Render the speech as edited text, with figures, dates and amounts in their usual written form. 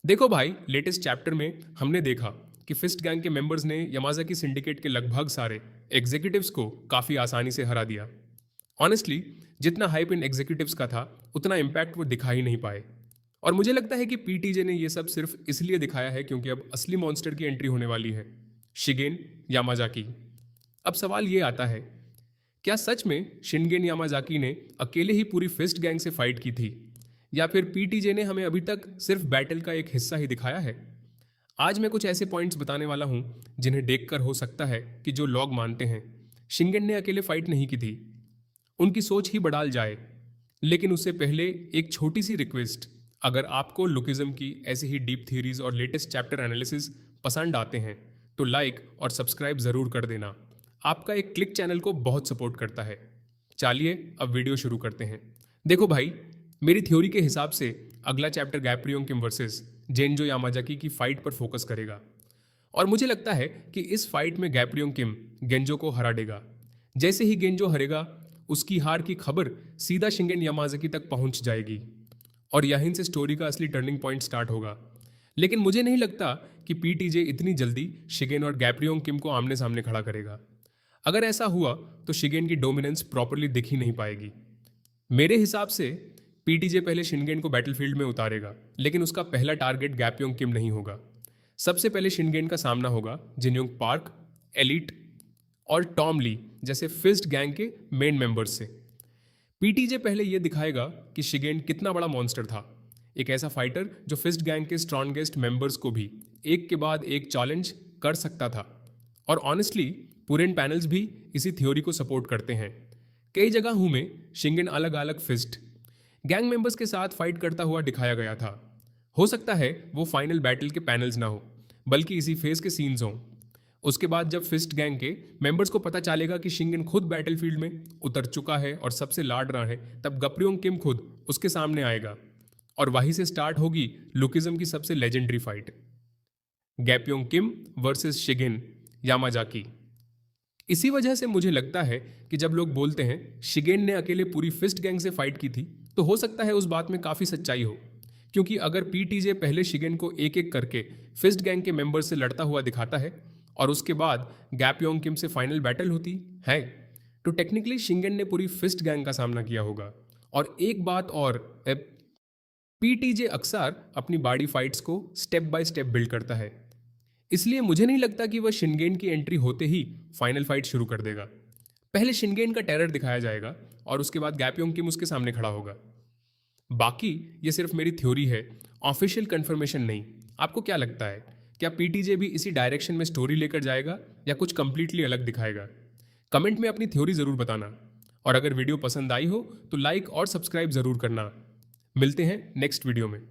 देखो भाई, latest chapter में हमने देखा कि फिस्ट गैंग के मेंबर्स ने यामाज़ाकी सिंडिकेट के लगभग सारे एग्जीक्यूटिव्स को काफ़ी आसानी से हरा दिया। ऑनेस्टली, जितना हाइप इन एग्जीक्यूटिव्स का था उतना इम्पैक्ट वो दिखा ही नहीं पाए। और मुझे लगता है कि पीटीजे ने ये सब सिर्फ इसलिए दिखाया है क्योंकि अब असली मॉन्स्टर की एंट्री होने वाली है, शिगेन यामाजाकी। अब सवाल ये आता है, क्या सच में शिनगेन यामाजाकी ने अकेले ही पूरी फिस्ट गैंग से फाइट की थी, या फिर पीटीजे ने हमें अभी तक सिर्फ बैटल का एक हिस्सा ही दिखाया है? आज मैं कुछ ऐसे पॉइंट्स बताने वाला हूं जिन्हें देखकर हो सकता है कि जो लोग मानते हैं शिंगेन ने अकेले फाइट नहीं की थी, उनकी सोच ही बदल जाए। लेकिन उससे पहले एक छोटी सी रिक्वेस्ट, अगर आपको लुकिज्म की ऐसी ही डीप थ्योरीज और लेटेस्ट चैप्टर एनालिसिस पसंद आते हैं तो लाइक और सब्सक्राइब ज़रूर कर देना। आपका एक क्लिक चैनल को बहुत सपोर्ट करता है। चलिए अब वीडियो शुरू करते हैं। देखो भाई, मेरी थ्योरी के हिसाब से अगला चैप्टर गैप्रियोंग किम वर्सेस जेनजो यामाजाकी की फाइट पर फोकस करेगा। और मुझे लगता है कि इस फाइट में गैप्रियोंग किम गेंजो को हरा देगा। जैसे ही गेंजो हरेगा, उसकी हार की खबर सीधा शिंगेन यामाजाकी तक पहुंच जाएगी और यहीं से स्टोरी का असली टर्निंग पॉइंट स्टार्ट होगा। लेकिन मुझे नहीं लगता कि पीटीजे इतनी जल्दी शिगेन और गैप्रियोंग किम को आमने सामने खड़ा करेगा। अगर ऐसा हुआ तो शिगेन की डोमिनेंस प्रॉपरली दिख ही नहीं पाएगी। मेरे हिसाब से पीटीजे पहले शिनगेन को बैटलफील्ड में उतारेगा, लेकिन उसका पहला टारगेट गैप्योंग किम नहीं होगा। सबसे पहले शिनगेन का सामना होगा जिनयोंग पार्क, एलिट और टॉम ली जैसे फिस्ट गैंग के मेन मेंबर्स से। पीटीजे पहले यह दिखाएगा कि शिगेन कितना बड़ा मॉन्स्टर था, एक ऐसा फाइटर जो फिस्ट गैंग के स्ट्रॉन्गेस्ट मेंबर्स को भी एक के बाद एक चैलेंज कर सकता था। और ऑनेस्टली पुरेन पैनल्स भी इसी थ्योरी को सपोर्ट करते हैं। कई जगहों में शिंगेन अलग अलग फिस्ट गैंग मेंबर्स के साथ फाइट करता हुआ दिखाया गया था। हो सकता है वो फाइनल बैटल के पैनल्स ना हो, बल्कि इसी फेज के सीन्स हों। उसके बाद जब फिस्ट गैंग के मेंबर्स को पता चलेगा कि शिंगेन खुद बैटलफील्ड में उतर चुका है और सबसे लाड रहा है, तब गैप्रियोंग किम खुद उसके सामने आएगा और वहीं से स्टार्ट होगी लुकिज्म की सबसे लेजेंडरी फाइट, गैप्रियोंग किम वर्सेस शिगेन यामाजाकी। इसी वजह से मुझे लगता है कि जब लोग बोलते हैं शिगेन ने अकेले पूरी फिस्ट गैंग से फाइट की थी, तो हो सकता है उस बात में काफ़ी सच्चाई हो। क्योंकि अगर पीटीजे पहले शिगेन को एक एक करके फिस्ट गैंग के मेंबर से लड़ता हुआ दिखाता है और उसके बाद गैप्योंग किम से फाइनल बैटल होती है, तो टेक्निकली शिंगेन ने पूरी फिस्ट गैंग का सामना किया होगा। और एक बात और, पीटीजे अक्सर अपनी बॉडी फाइट्स को स्टेप बाय स्टेप बिल्ड करता है, इसलिए मुझे नहीं लगता कि वह शिनगेन की एंट्री होते ही फाइनल फाइट शुरू कर देगा। पहले शिनगेन का टेरर दिखाया जाएगा और उसके बाद गैप्योंग किम उसके सामने खड़ा होगा। बाकी ये सिर्फ मेरी थ्योरी है, ऑफिशियल कंफर्मेशन नहीं। आपको क्या लगता है, क्या पीटीजे भी इसी डायरेक्शन में स्टोरी लेकर जाएगा या कुछ कंप्लीटली अलग दिखाएगा? कमेंट में अपनी थ्योरी ज़रूर बताना। और अगर वीडियो पसंद आई हो तो लाइक और सब्सक्राइब ज़रूर करना। मिलते हैं नेक्स्ट वीडियो में।